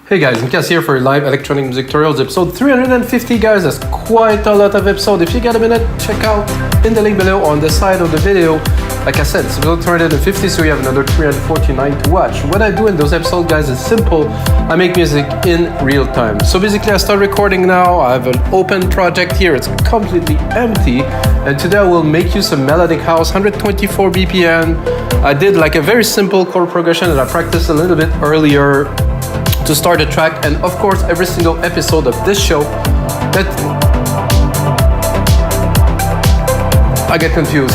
Hey guys, Mikas here for live electronic music tutorials episode 350 guys. That's quite a lot of episode. If you got a minute, check out in the link below on the side of the video. Like I said, it's episode 350, so we have another 349 to watch. What I do in those episodes guys is simple. I make music in real time. So basically I start recording now. I have an open project here. It's completely empty. And today I will make you some melodic house, 124 BPM. I did like a very simple chord progression that I practiced a little bit earlier to start the track. And of course every single episode of this show I get confused.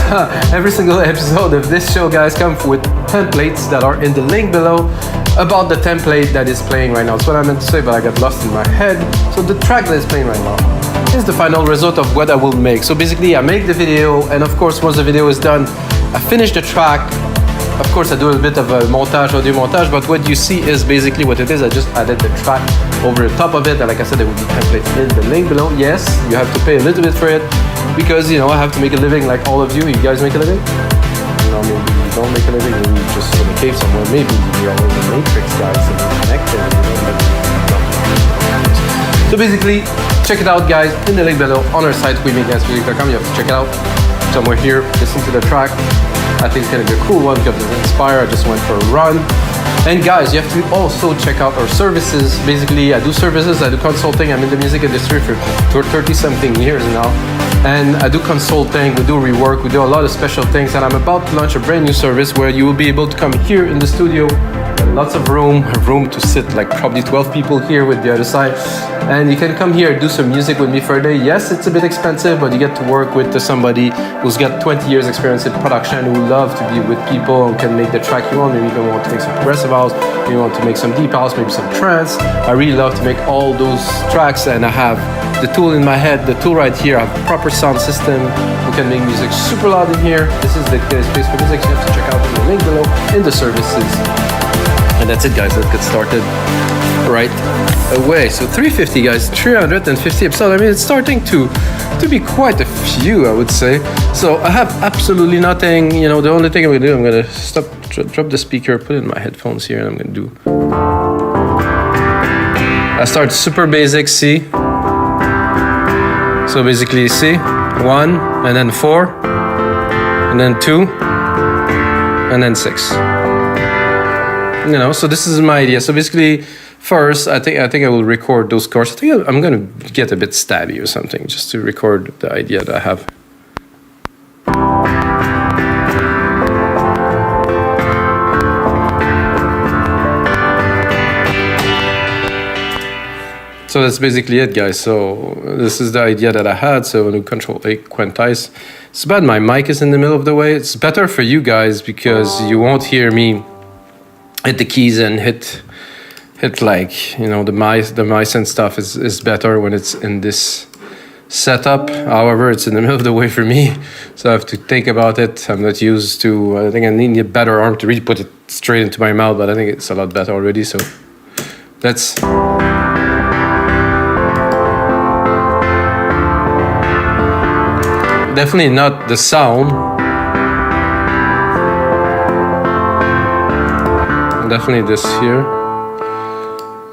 Every single episode of this show guys come with templates that are in the link below about the template that is playing right now. That's what I meant to say, but I got lost in my head. So the track that is playing right now is the final result of what I will make. So basically I make the video, and of course once the video is done I finish the track. Of course I do a bit of a montage, audio montage, but what you see is basically what it is. I just added the track over the top of it, and like I said, there will be templates in the link below. Yes, you have to pay a little bit for it, because you know I have to make a living like all of you. You guys make a living? You know, maybe you don't make a living, maybe you're just in a cave somewhere, maybe you're all in the matrix guys and you're connected, So basically, check it out guys, in the link below on our site, wemakesmusic.com. You have to check it out somewhere here, listen to the track. I think it's gonna be a cool one because it's inspired. I just went for a run. And guys, you have to also check out our services. Basically, I do services, I do consulting. I'm in the music industry for 30 something years now. And I do consulting, we do rework, we do a lot of special things. And I'm about to launch a brand new service where you will be able to come here in the studio. Lots of room to sit, like probably 12 people here with the other side. And you can come here, do some music with me for a day. Yes, it's a bit expensive, but you get to work with somebody who's got 20 years experience in production, who love to be with people and can make the track you want. Maybe you want to make some progressive house, maybe you want to make some deep house, maybe some trance. I really love to make all those tracks, and I have the tool in my head, the tool right here. I have a proper sound system. We can make music super loud in here. This is the space for music, so you have to check out the link below in the services. And that's it guys, let's get started right away. So 350 guys, 350 episodes. I mean, it's starting to be quite a few, I would say. So I have absolutely nothing, you know. The only thing I'm gonna do, I'm gonna drop the speaker, put in my headphones here, and I'm gonna do, I start super basic C. So basically C, 1, and then 4, and then 2, and then 6. You know, so this is my idea. So basically, first, I think I will record those chords. I think I'm gonna get a bit stabby or something, just to record the idea that I have. So that's basically it, guys. So this is the idea that I had. So when we control A, quantize. It's bad my mic is in the middle of the way. It's better for you guys because you won't hear me hit the keys and hit like, you know, the mice and stuff is better when it's in this setup. However, it's in the middle of the way for me, so I have to think about it. I'm not used to, I think I need a better arm to really put it straight into my mouth, but I think it's a lot better already. So that's definitely not the sound. Definitely this here,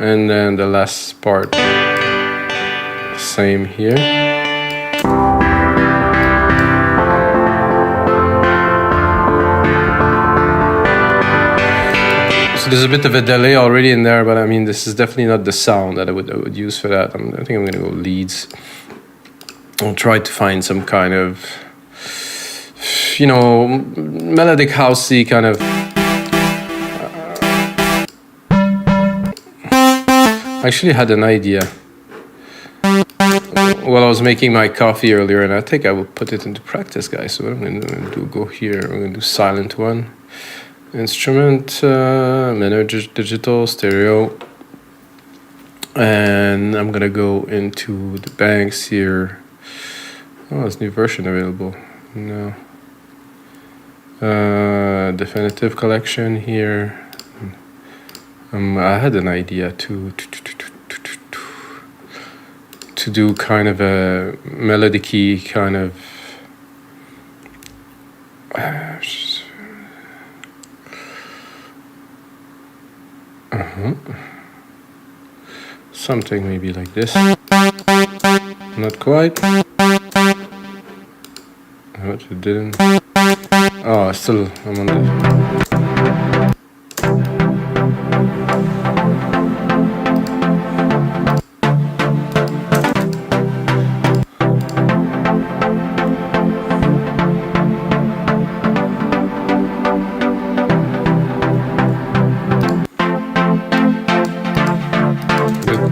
and then the last part same here. So there's a bit of a delay already in there, but I mean this is definitely not the sound that I would use for that. I think I'm gonna go leads. I'll try to find some kind of, you know, melodic housey kind of. I actually had an idea while I was making my coffee earlier, and I think I will put it into practice, guys. So what I'm going to do, go here, I'm going to do silent one, instrument, digital, stereo, and I'm going to go into the banks here. Oh, there's a new version available. No. Definitive collection here. I had an idea to do kind of a melodic-y kind of something maybe like this. Not quite. What, it didn't. Oh, still, I'm on the.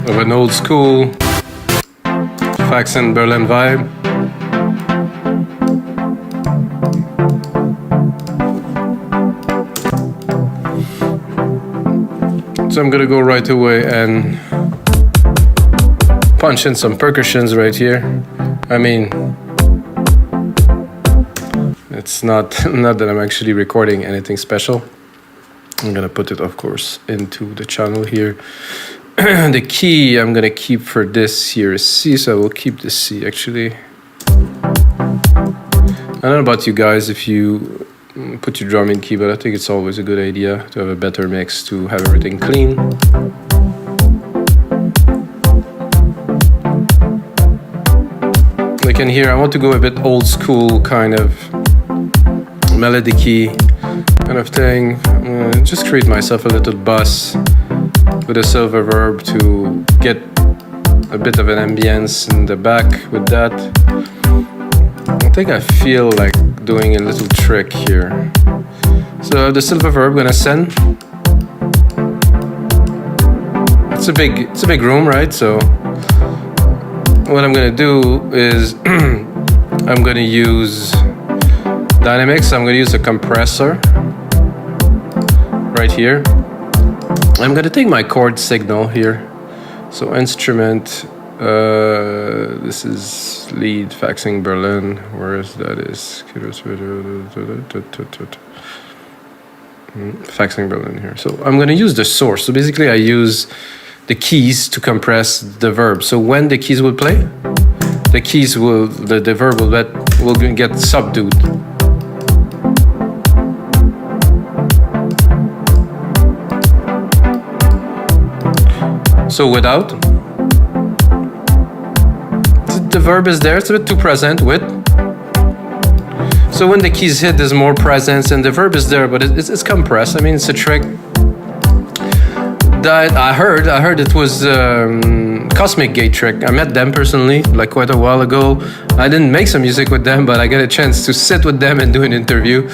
Of an old school Faxon Berlin vibe. So I'm gonna go right away and punch in some percussions right here. I mean, it's not that I'm actually recording anything special. I'm gonna put it, of course, into the channel here. The key I'm gonna keep for this here is C, so I will keep the C actually. I don't know about you guys if you put your drum in key, but I think it's always a good idea to have a better mix, to have everything clean. Like in here, I want to go a bit old school kind of melody key kind of thing. Just create myself a little bus with a silver reverb to get a bit of an ambience in the back with that. I think I feel like doing a little trick here. So the silver reverb gonna send. It's a big room, right? So what I'm gonna do is I'm gonna use dynamics. I'm gonna use a compressor right here. I'm gonna take my chord signal here. So instrument, this is lead Faxing Berlin. Where is that? Is Faxing Berlin here. So I'm gonna use the source. So basically I use the keys to compress the verb. So when the keys will play, the keys will, the verb will get subdued. So without, the verb is there, it's a bit too present with. So when the keys hit, there's more presence and the verb is there, but it's compressed. I mean, it's a trick that I heard it was Cosmic Gate trick. I met them personally, like quite a while ago. I didn't make some music with them, but I got a chance to sit with them and do an interview.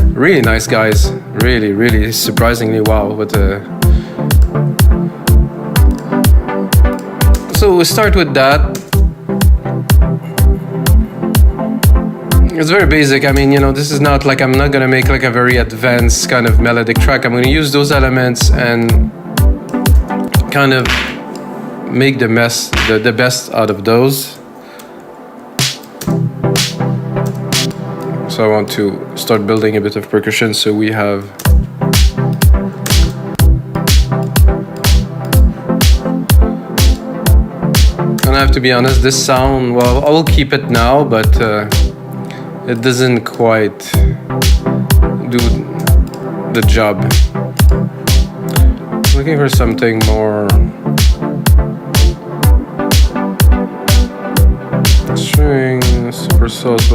Really nice guys, really, really surprisingly wow. But so we'll start with that. It's very basic. I mean, you know, this is not like, I'm not gonna make like a very advanced kind of melodic track. I'm gonna use those elements and kind of make the best out of those. So I want to start building a bit of percussion. So we have and I have to be honest, this sound, well, I will keep it now, but it doesn't quite do the job. Looking for something more string, super sauce.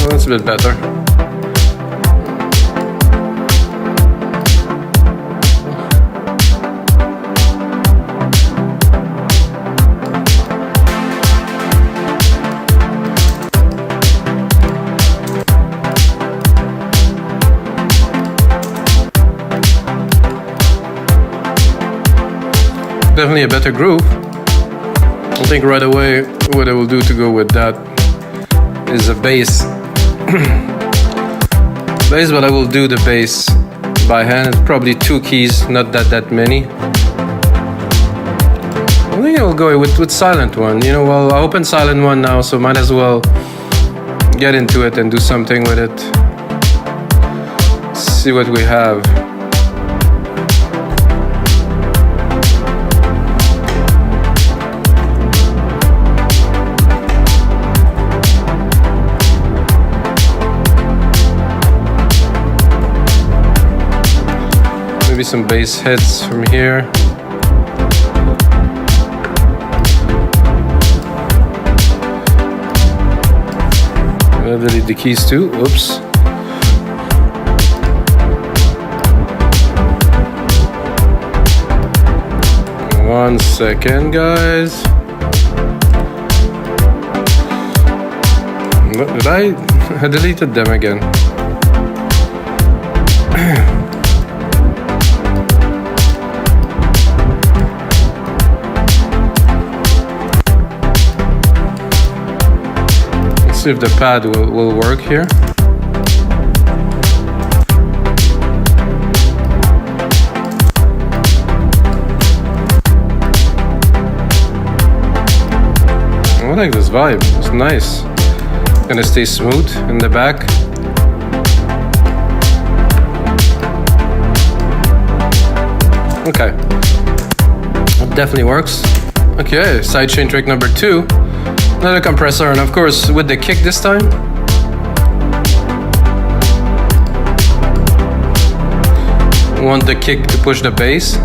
Well, that's a bit better. Definitely a better groove. I think right away what I will do to go with that is a bass. Bass, but I will do the bass by hand. It's probably 2 keys, not that many. I think I'll go with silent one. You know, well, I opened silent one now, so might as well get into it and do something with it. See what we have. maybe some bass hits from here. I'll delete the keys too. Oops. One second, guys. Did I deleted them again. Let's see if the pad will work here. I like this vibe, it's nice. Gonna stay smooth in the back. Okay, it definitely works. Okay, sidechain trick number 2. Another compressor, and of course with the kick this time. We want the kick to push the bass.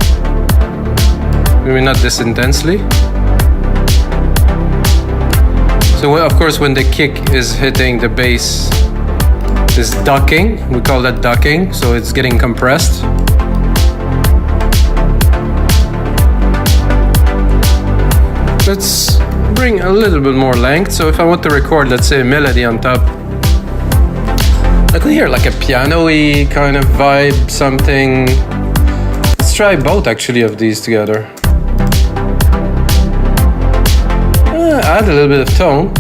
Maybe not this intensely. So of course when the kick is hitting the bass, is ducking, we call that ducking, so it's getting compressed. Let's bring a little bit more length, so if I want to record, let's say, a melody on top, I can hear like a piano-y kind of vibe, something. Let's try both actually of these together. Add a little bit of tone.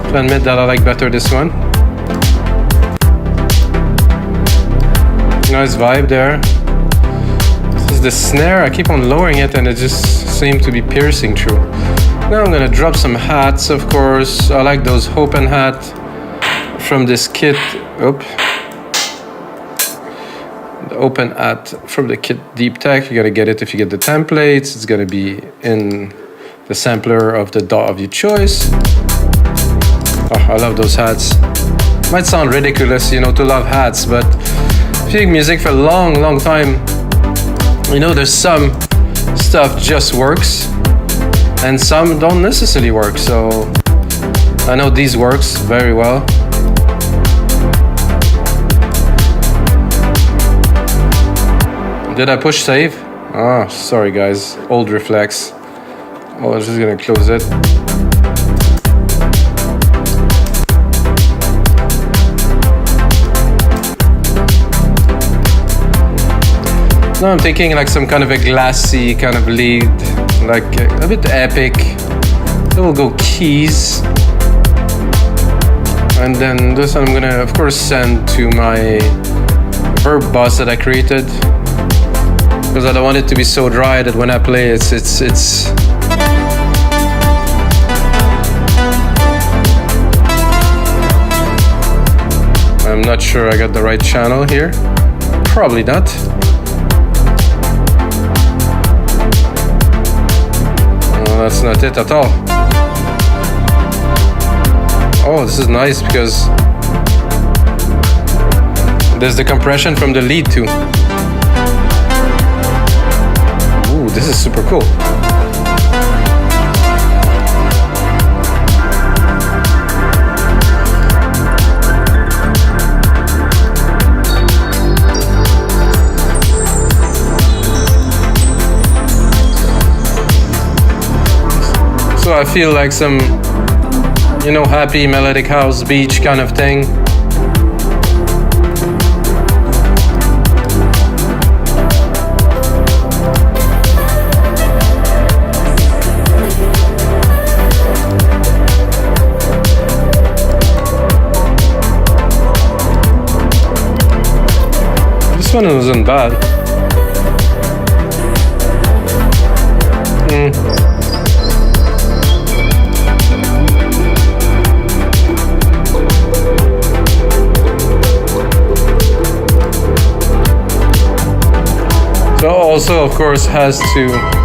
To admit that I like better this one. Nice vibe there. This is the snare. I keep on lowering it and it just seems to be piercing through. Now I'm gonna drop some hats, of course. I like those open hat from this kit. Oop. Open hat from the kit Deep Tech. You gotta get it if you get the templates. It's gonna be in the sampler of the DAW of your choice. Oh, I love those hats. Might sound ridiculous, you know, to love hats, but if you make music for a long time, you know, there's some stuff just works and some don't necessarily work. So I know these works very well. Did I push save? Oh, sorry guys, old reflex. Oh, I was just gonna close it. Now I'm taking like some kind of a glassy kind of lead, like a bit epic. So we'll go keys. And then this one I'm gonna, of course, send to my reverb bus that I created. Because I don't want it to be so dry that when I play it's I'm not sure I got the right channel here. Probably not. Well, that's not it at all. Oh, this is nice because there's the compression from the lead too. This is super cool. So I feel like some, you know, happy melodic house beach kind of thing. This one wasn't bad. So also, of course, has to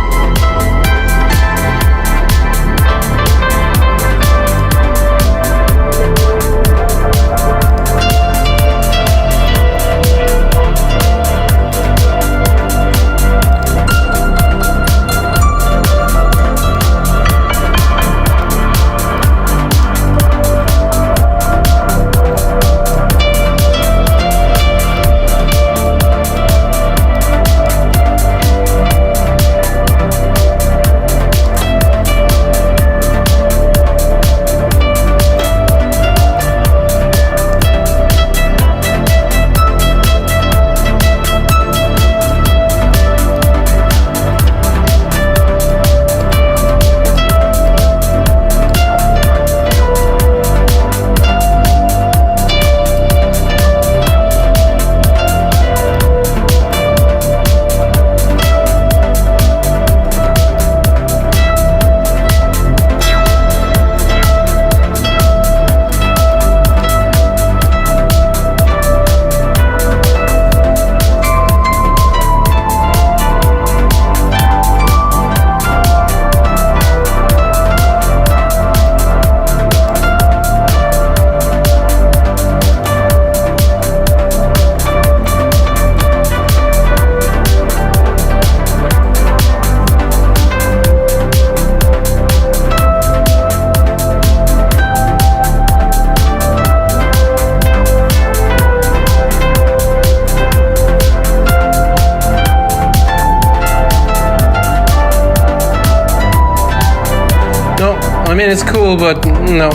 mean, it's cool, but no.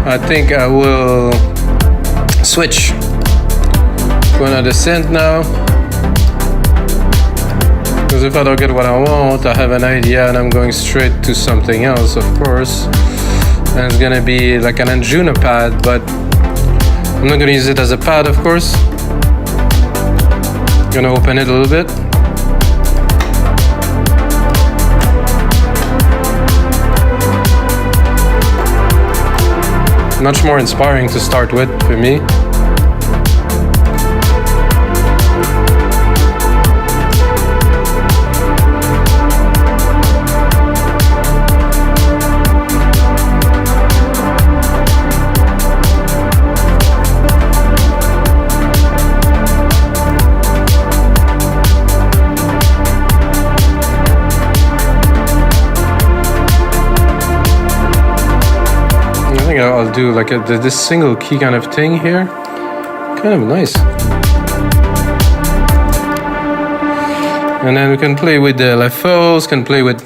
I think I will switch to another synth now, because if I don't get what I want, I have an idea and I'm going straight to something else, of course, and it's gonna be like an Anjuna pad, but I'm not gonna use it as a pad, of course. I'm gonna open it a little bit. Much more inspiring to start with for me. I'll do like this single key kind of thing here. Kind of nice. And then we can play with the LFOs, can play with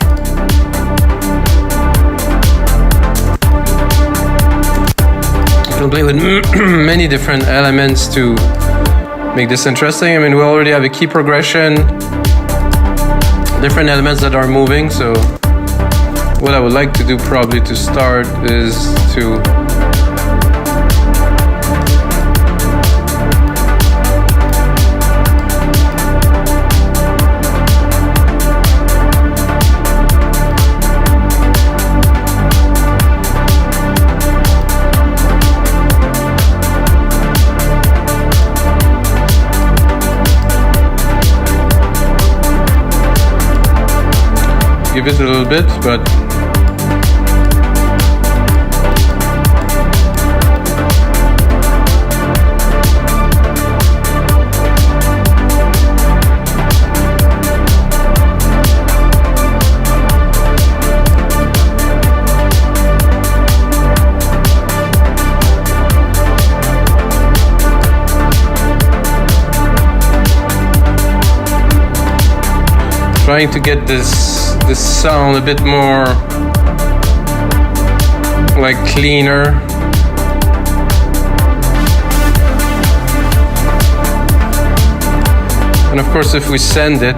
many different elements to make this interesting. I mean, we already have a key progression, different elements that are moving, so what I would like to do probably to start is to give it a little bit, but trying to get this sound a bit more like cleaner. And of course, if we send it,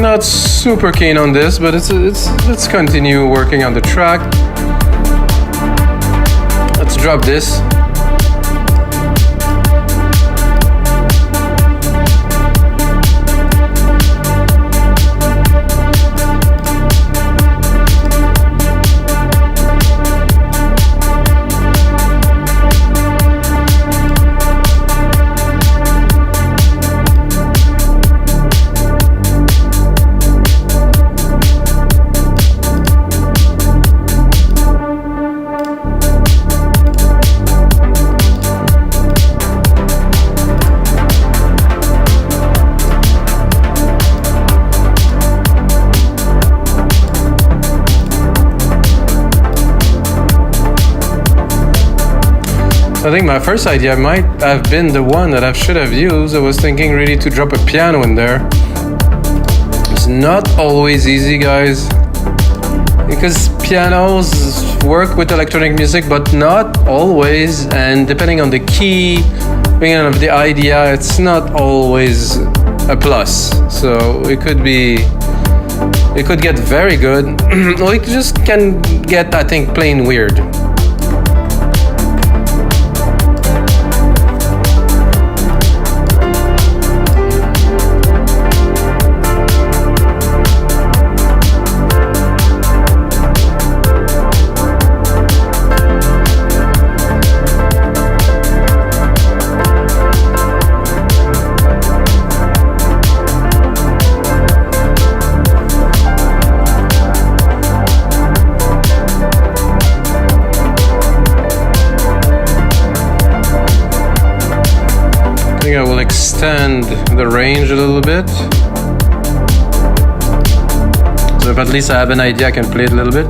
not super keen on this, but let's continue working on the track. Let's drop this. I think my first idea might have been the one that I should have used. I was thinking really to drop a piano in there. It's not always easy, guys, because pianos work with electronic music, but not always, and depending on the key, depending on the idea, it's not always a plus. So it could get very good, or it just can get, I think, plain weird. think I will extend the range a little bit. So if at least I have an idea, I can play it a little bit.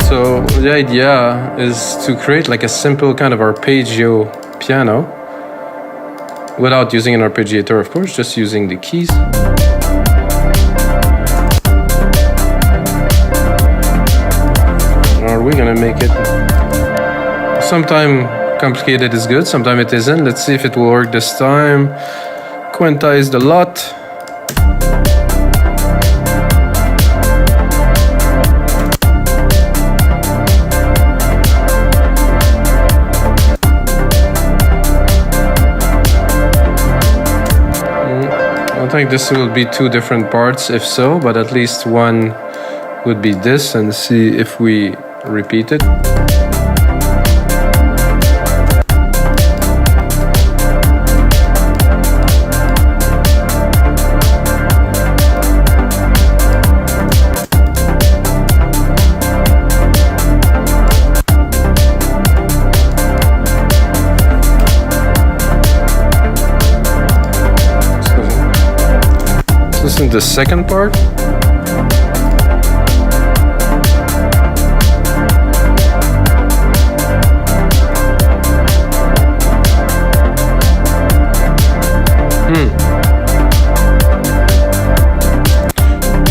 So the idea is to create like a simple kind of arpeggio piano without using an arpeggiator, of course, just using the keys. Are we gonna make it? Sometime complicated is good, sometime it isn't. Let's see if it will work this time. Quantize the lot. I think this will be two different parts, if so, but at least one would be this, and see if we repeat it. Listen to the second part.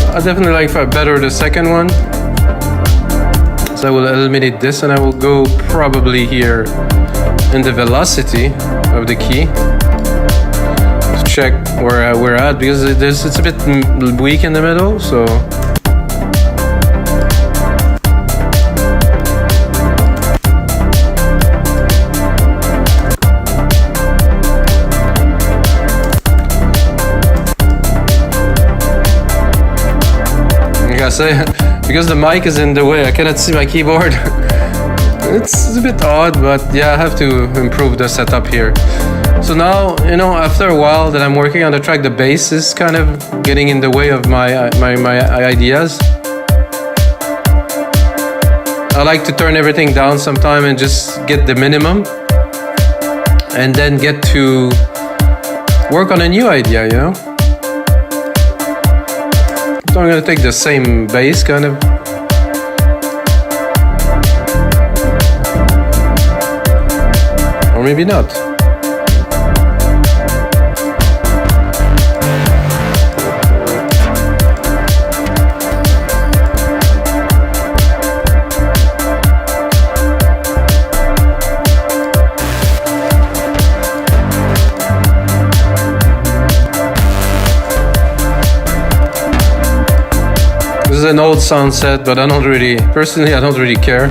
I definitely like better the second one. So I will eliminate this and I will go probably here in the velocity of the key. Check where we're at, because it's a bit weak in the middle, so like I say, because the mic is in the way, I cannot see my keyboard. It's a bit odd, but yeah, I have to improve the setup here. So now, you know, after a while that I'm working on the track, the bass is kind of getting in the way of my ideas. I like to turn everything down sometime and just get the minimum, and then get to work on a new idea, you know? So I'm gonna take the same bass kind of. Or maybe not. This is an old sound set, but personally I don't really care.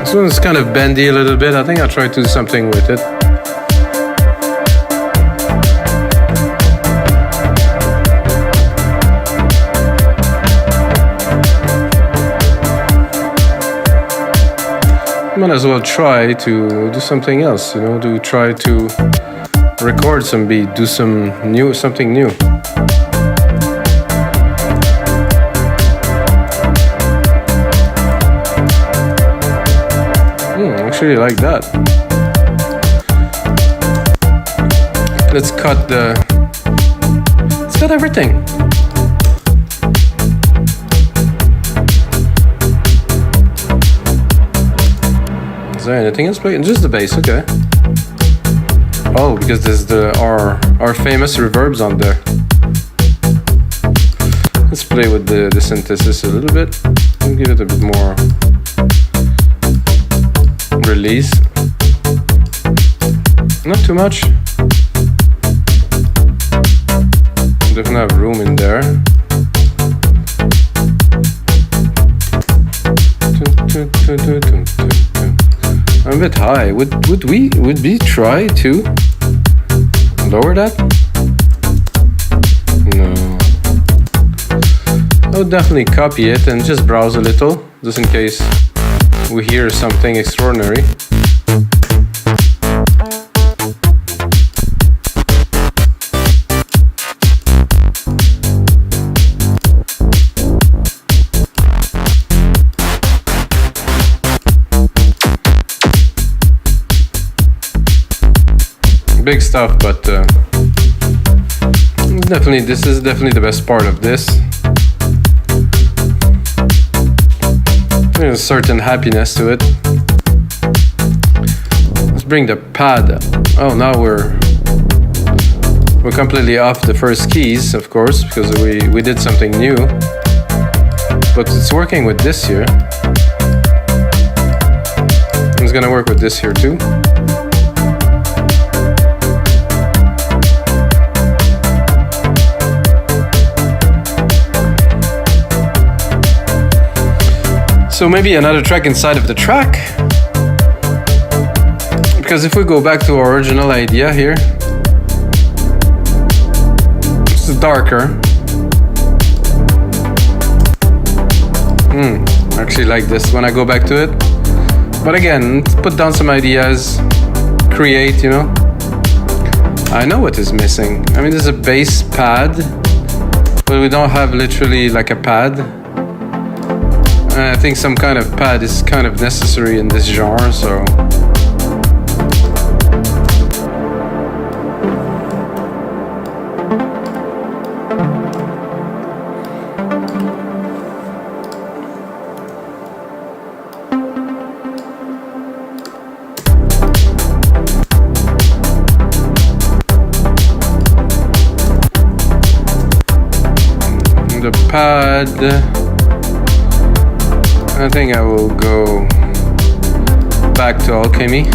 This one's kind of bendy a little bit. I think I'll try to do something with it. Might as well try to do something else, you know, try to record some beat, do something new. Actually like that. Let's cut everything. Is there anything else playing? Just the bass, okay. Oh, because there's our famous reverbs on there. Let's play with the synthesis a little bit. I'll give it a bit more release. Not too much. Definitely have room in there. I'm a bit high. Would we try to lower that? No. I would definitely copy it and just browse a little, just in case we hear something extraordinary. Big stuff, but this is definitely the best part of this. There's a certain happiness to it. Let's bring the pad. Oh, now we're completely off the first keys, of course, because we did something new. But it's working with this here. It's gonna work with this here too. So maybe another track inside of the track. Because if we go back to our original idea here, this is darker. I actually like this when I go back to it. But again, put down some ideas, create, you know. I know what is missing. I mean, there's a bass pad, but we don't have literally like a pad. I think some kind of pad is kind of necessary in this genre, so. The pad. I think I will go back to Alchemy.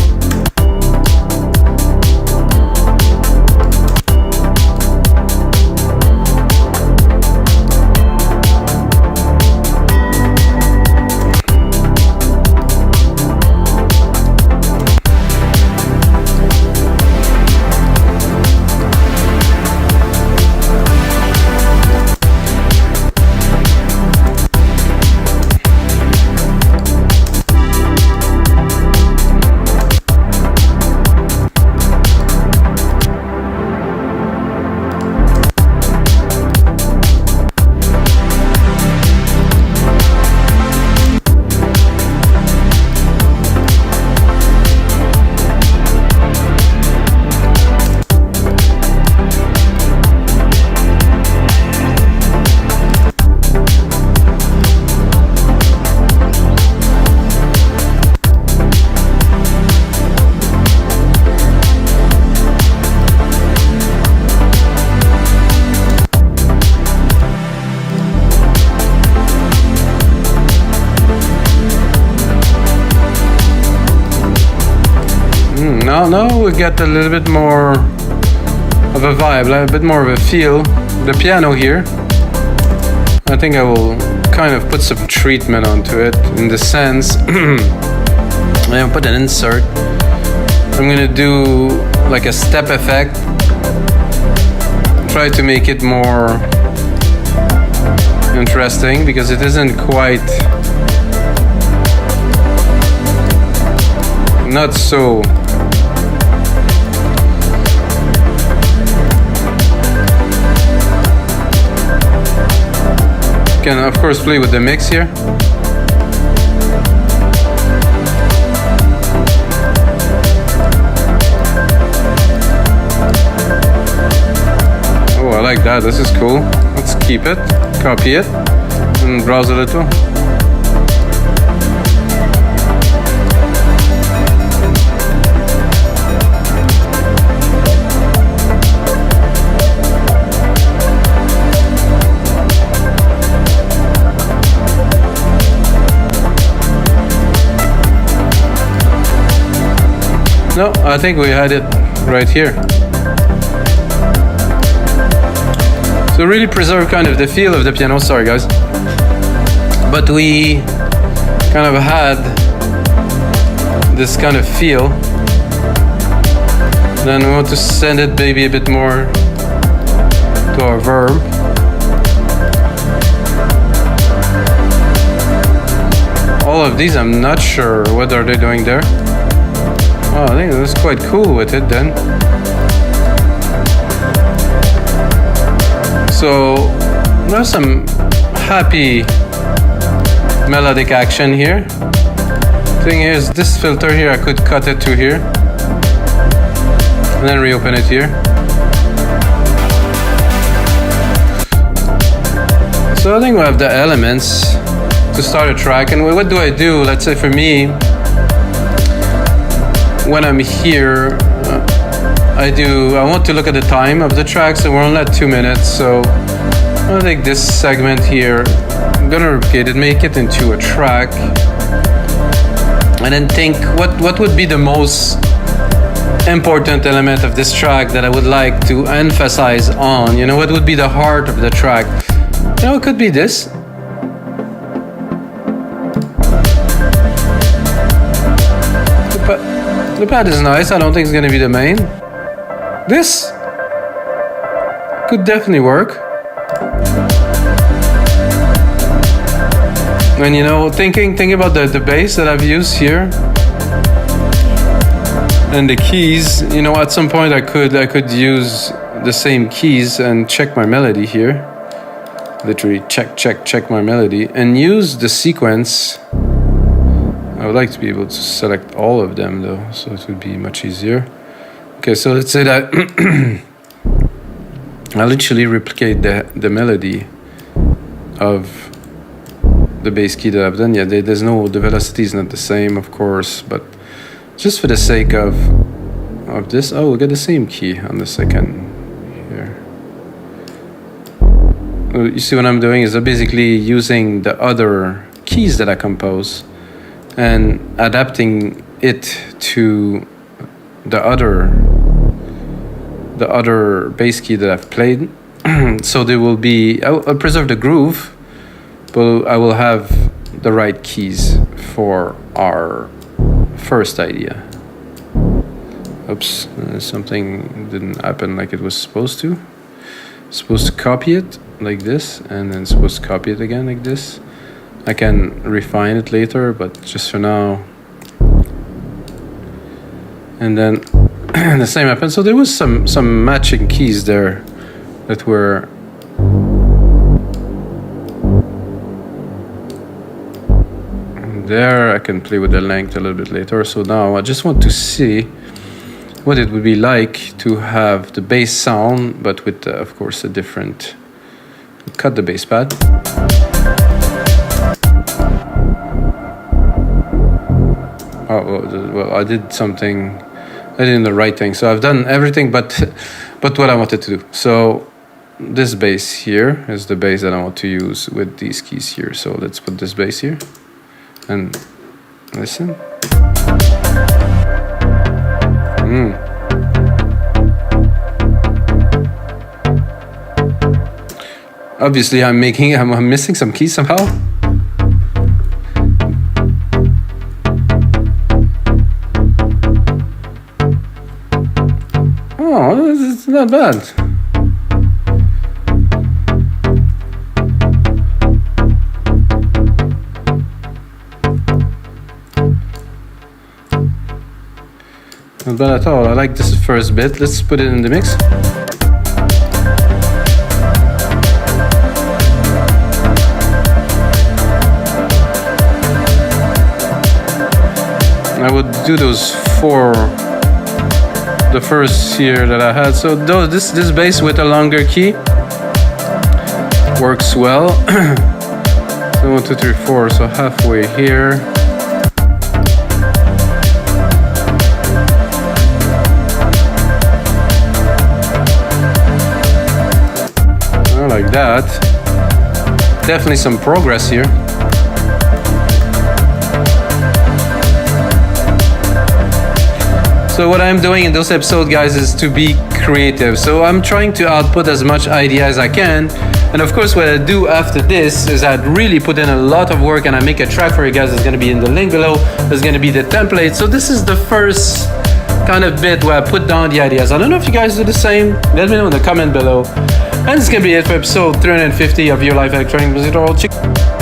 Now we get a little bit more of a vibe, a bit more of a feel. The piano here, I think I will kind of put some treatment onto it in the sense, I'm gonna put an insert. I'm gonna do like a step effect, try to make it more interesting because it isn't quite, not so. Can of course play with the mix here. Oh, I like that. This is cool. Let's keep it, copy it, and browse a little. No, I think we had it right here. to really preserve kind of the feel of the piano. Sorry guys, but we kind of had this kind of feel. Then we want to send it maybe a bit more to our verb. All of these, I'm not sure what are they doing there. Oh, I think it was quite cool with it then. So there's some happy melodic action here. Thing is, this filter here, I could cut it to here and then reopen it here. So I think we have the elements to start a track. And what do I do? Let's say for me, when I'm here, I want to look at the time of the track, so we're only at 2 minutes. So I'm gonna take this segment here, I'm gonna replicate it, make it into a track, and then think what would be the most important element of this track that I would like to emphasize on. You know, what would be the heart of the track? You know, it could be this. The pad is nice. I don't think it's going to be the main. This could definitely work. And you know, thinking about the bass that I've used here and the keys. You know, at some point I could use the same keys and check my melody here. Literally check my melody and use the sequence. I would like to be able to select all of them though, so it would be much easier. Okay, so let's say that I'll literally replicate the melody of the bass key that I've done. Yeah, the velocity is not the same, of course, but just for the sake of this, oh, we got the same key on the second here. You see what I'm doing is I'm basically using the other keys that I compose and adapting it to the other bass key that I've played. So there will be, I'll preserve the groove, but I will have the right keys for our first idea. Oops, something didn't happen like it was supposed to. Supposed to copy it like this, and then supposed to copy it again like this. I can refine it later, but just for now. And then the same happened. So there was some matching keys there that were there. I can play with the length a little bit later. So now I just want to see what it would be like to have the bass sound, but with of course a different. Cut the bass pad. Oh well, I did something. I did the right thing. So I've done everything, but what I wanted to do. So this bass here is the bass that I want to use with these keys here. So let's put this bass here and listen. Obviously, I'm missing some keys somehow. Oh, it's not bad. Not bad at all. I like this first bit. Let's put it in the mix. I would do those four, the first here that I had. So this bass with a longer key works well. So 1, 2, 3, 4. So halfway here. Like that. Definitely some progress here. So what I'm doing in those episodes, guys, is to be creative. So I'm trying to output as much idea as I can. And of course, what I do after this is I really put in a lot of work and I make a track for you guys. It's gonna be in the link below. There's gonna be the template. So this is the first kind of bit where I put down the ideas. I don't know if you guys do the same. Let me know in the comment below. And it's gonna be it for episode 350 of Your Life Electronic Music Tutorial.